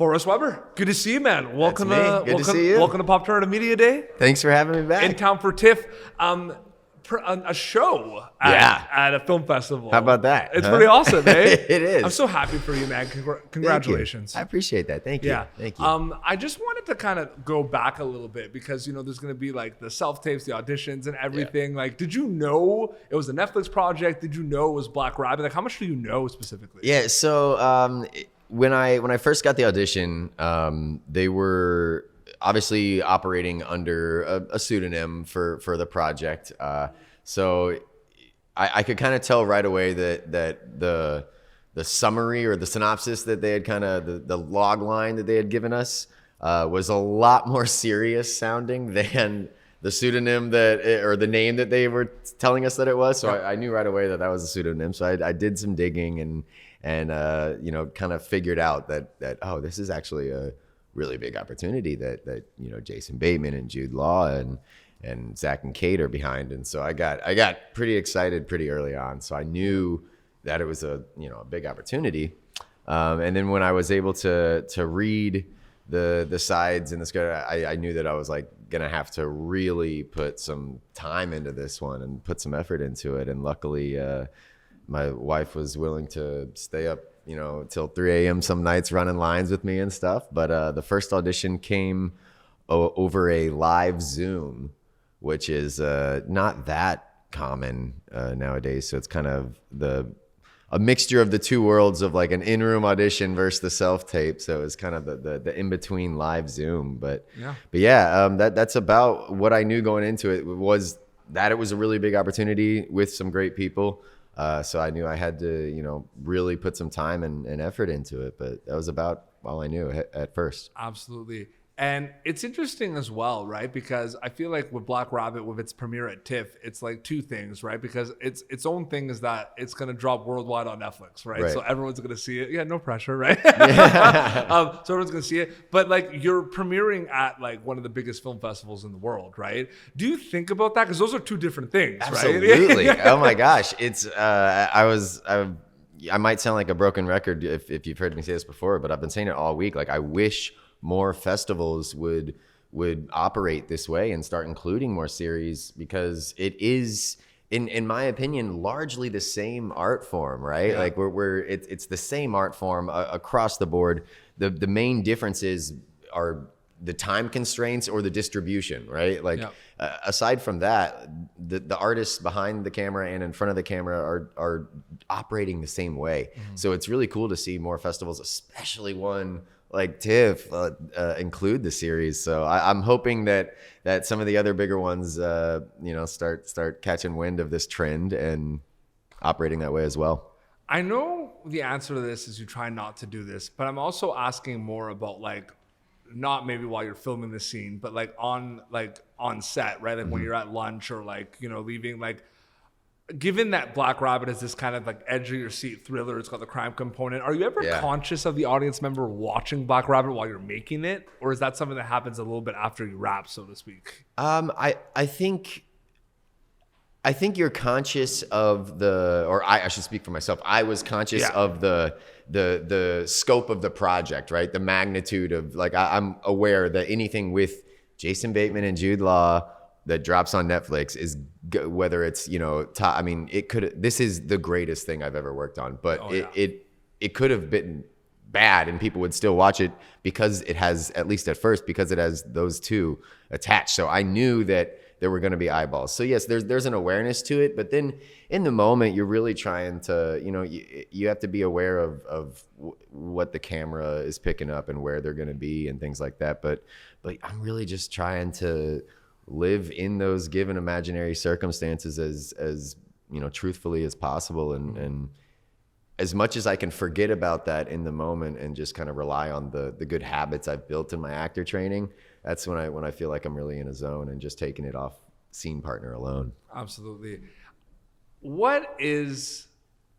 Forrest Weber, good to see you, man. Welcome Good to see you. Welcome to Popternative Media Day. Thanks for having me back. In town for TIFF, a show at a film festival. How about that? It's pretty awesome, eh? It is. I'm so happy for you, man. Congratulations. I appreciate that. Thank you. Yeah. Thank you. I just wanted to kind of go back a little bit because, there's going to be like the self-tapes, the auditions and everything. Yeah. Like, did you know it was a Netflix project? Did you know it was Black Rabbit? Like, how much do you know specifically? Yeah. So when I first got the audition, they were obviously operating under a pseudonym for the project. So I could kind of tell right away that the summary or the synopsis that they had kind of the log line that they had given us was a lot more serious sounding than the pseudonym or the name that they were telling us that it was. So I knew right away that was a pseudonym. So I did some digging and kind of figured out that oh, this is actually a really big opportunity that Jason Bateman and Jude Law and Zach and Kate are behind. And so I got pretty excited pretty early on. So I knew that it was a big opportunity. And then when I was able to read the sides in the script, I knew that I was like gonna have to really put some time into this one and put some effort into it. And luckily, my wife was willing to stay up, till 3 a.m. some nights running lines with me and stuff. But the first audition came over a live Zoom, which is not that common nowadays. So it's kind of a mixture of the two worlds of like an in-room audition versus the self-tape. So it's kind of the in-between live Zoom. But yeah, that's about what I knew going into it, was that it was a really big opportunity with some great people. So I knew I had to, really put some time and effort into it. But that was about all I knew at first. Absolutely. And it's interesting as well, right? Because I feel like with Black Rabbit, with its premiere at TIFF, it's like two things, right? Because its own thing is that it's going to drop worldwide on Netflix, right? So everyone's going to see it. Yeah, no pressure, right? So everyone's going to see it. But like, you're premiering at like one of the biggest film festivals in the world, right? Do you think about that? Because those are two different things, Absolutely. right? Oh my gosh. It's, I might sound like a broken record if you've heard me say this before, but I've been saying it all week. Like, I wish more festivals would operate this way and start including more series, because it is, in my opinion, largely the same art form, right? Yeah. Like it's the same art form across the board. The main differences are the time constraints or the distribution, right? Like aside from that, the artists behind the camera and in front of the camera are operating the same way. Mm-hmm. So it's really cool to see more festivals, especially one like TIFF, include the series. So I'm hoping that some of the other bigger ones, start catching wind of this trend and operating that way as well. I know the answer to this is you try not to do this, but I'm also asking more about like, not maybe while you're filming the scene, but like on set, right? Like when you're at lunch or like, leaving, like, given that Black Rabbit is this kind of like edge of your seat thriller, it's got the crime component. Are you ever conscious of the audience member watching Black Rabbit while you're making it? Or is that something that happens a little bit after you wrap, so to speak? I think you're conscious of I should speak for myself. I was conscious of the scope of the project, right? The magnitude of, like, I'm aware that anything with Jason Bateman and Jude Law that drops on Netflix is, whether it's, top, I mean, this is the greatest thing I've ever worked on, but it could have been bad and people would still watch it because it has, at least at first, because it has those two attached. So I knew that there were going to be eyeballs. So yes, there's an awareness to it, but then in the moment, you're really trying to, you have to be aware of what the camera is picking up and where they're going to be and things like that. But I'm really just trying to live in those given imaginary circumstances as truthfully as possible, and as much as I can forget about that in the moment and just kind of rely on the good habits I've built in my actor training. That's when I feel like I'm really in a zone and just taking it off scene partner alone. Absolutely. What is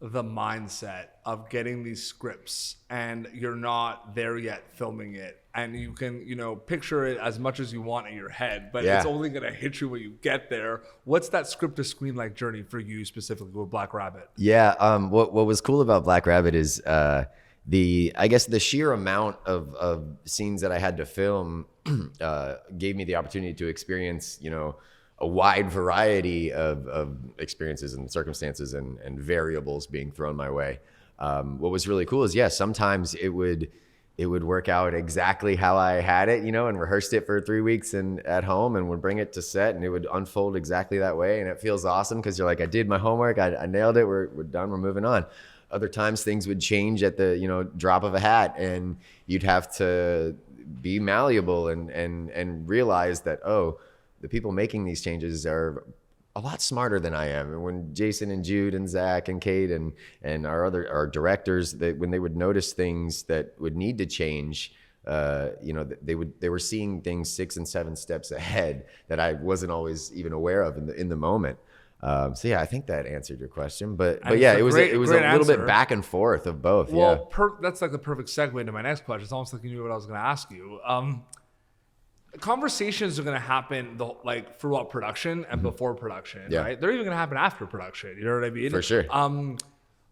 the mindset of getting these scripts and you're not there yet filming it, and you can, picture it as much as you want in your head, but it's only going to hit you when you get there? What's that script to screen like journey for you specifically with Black Rabbit? Yeah. What was cool about Black Rabbit is I guess the sheer amount of scenes that I had to film gave me the opportunity to experience, a wide variety of experiences and circumstances and variables being thrown my way. What was really cool is, sometimes it would work out exactly how I had it, and rehearsed it for 3 weeks and at home, and would bring it to set, and it would unfold exactly that way. And it feels awesome because you're like, I did my homework, I nailed it, we're done, we're moving on. Other times things would change at the, drop of a hat, and you'd have to be malleable and realize that, the people making these changes are a lot smarter than I am. And when Jason and Jude and Zach and Kate and our directors, when they would notice things that would need to change, they were seeing things 6 and 7 steps ahead that I wasn't always even aware of in the moment. I think that answered your question, but yeah, it was a little bit back and forth of both. Well, that's like the perfect segue into my next question. It's almost like you knew what I was going to ask you. Conversations are going to happen throughout production and before production, right? They're even going to happen after production. You know what I mean? For sure.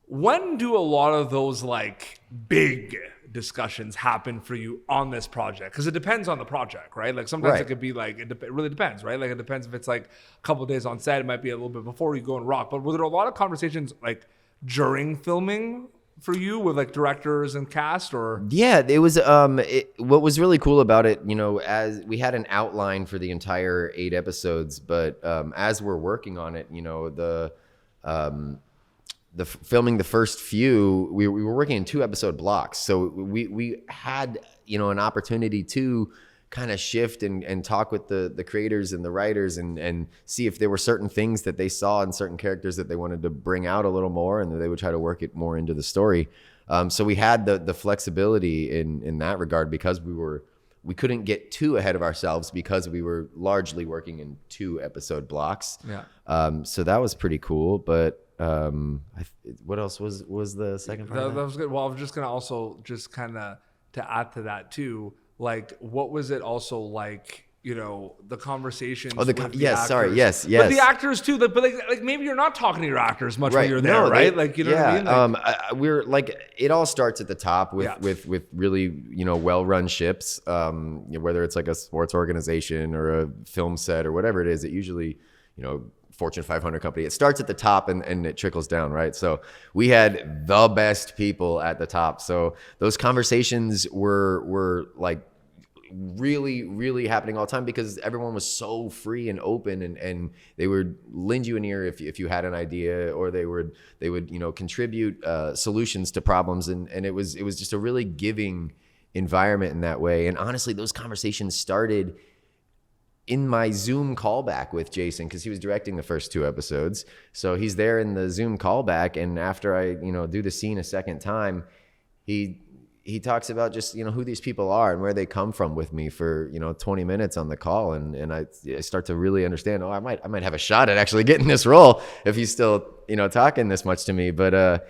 When do a lot of those big discussions happen for you on this project? Because it depends on the project, right? Like sometimes it could be it really depends, right? Like it depends if it's a couple of days on set. It might be a little bit before you go and rock. But were there a lot of conversations during filming for you with directors and cast, or? Yeah, it was. What was really cool about it, as we had an outline for the entire 8 episodes, but as we're working on it, the filming the first few, we were working in 2 episode blocks. So we had, an opportunity to kind of shift and talk with the creators and the writers and see if there were certain things that they saw in certain characters that they wanted to bring out a little more, and that they would try to work it more into the story. So we had the flexibility in that regard, because we couldn't get too ahead of ourselves because we were largely working in 2 episode blocks. Yeah. So that was pretty cool. But what else was the second part? That was good. Well, I was just gonna also just kind of to add to that too. What was it also like? The conversations. Oh, with the actors. Sorry, yes. But the actors too. But maybe you're not talking to your actors much when you're there, right? What I mean? We're it all starts at the top with really well-run ships. Whether it's a sports organization or a film set or whatever it is, it usually Fortune 500 company. It starts at the top and it trickles down, right? So we had the best people at the top. So those conversations were really, really happening all the time, because everyone was so free and open, and they would lend you an ear if you had an idea, or they would contribute solutions to problems, and it was just a really giving environment in that way. And honestly, those conversations started in my Zoom callback with Jason, because he was directing the first 2 episodes. So he's there in the Zoom callback, and after I do the scene a second time, he talks about just who these people are and where they come from with me for 20 minutes on the call, and I start to really understand, I might have a shot at actually getting this role if he's still talking this much to me. But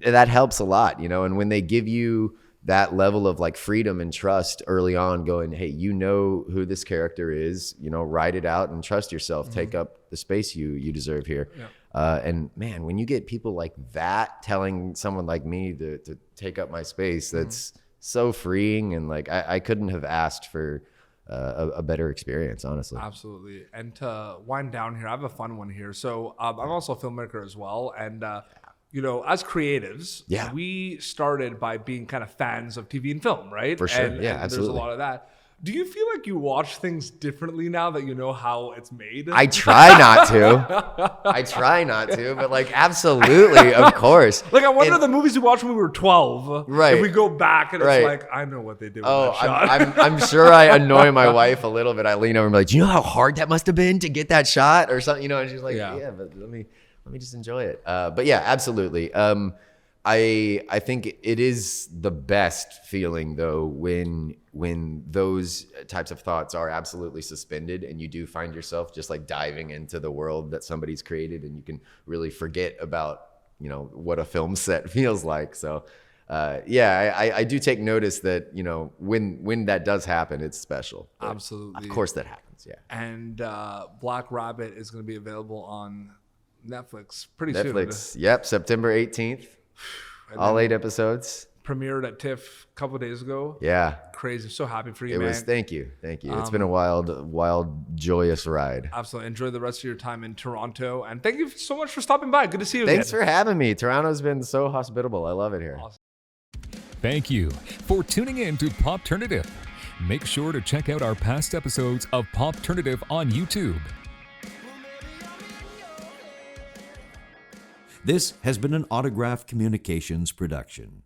that helps a lot, and when they give you that level of freedom and trust early on, going, hey, who this character is, write it out and trust yourself. Mm-hmm. Take up the space you deserve here. Yeah. And man, when you get people like that telling someone like me to take up my space, that's so freeing. And I couldn't have asked for a better experience, honestly. Absolutely. And to wind down here, I have a fun one here. So I'm also a filmmaker as well. And as creatives, we started by being kind of fans of TV and film, right? For sure. And Absolutely. There's a lot of that. Do you feel like you watch things differently now that you know how it's made? I try not to. But absolutely, of course. I wonder the movies we watched when we were 12. Right. If we go back and it's I know what they did with that shot. I'm sure I annoy my wife a little bit. I lean over and be like, do you know how hard that must have been to get that shot or something? And she's like, yeah, but let me just enjoy it. But yeah, absolutely. I think it is the best feeling though when those types of thoughts are absolutely suspended, and you do find yourself just diving into the world that somebody's created, and you can really forget about what a film set feels like. So I do take notice that when that does happen, it's special. But absolutely, of course that happens. Yeah. And Black Rabbit is going to be available on Netflix pretty soon. Netflix, yep, September 18th. All 8 episodes. premiered at TIFF a couple of days ago. Yeah. Crazy. I'm so happy for you, It man. was, thank you. It's been a wild, joyous ride. Absolutely. Enjoy the rest of your time in Toronto. And thank you so much for stopping by. Good to see you Thanks again. for having me. Toronto's been so hospitable. I love it here. Awesome. Thank you for tuning in to Popternative. Make sure to check out our past episodes of Popternative on YouTube. This has been an Autograph Communications production.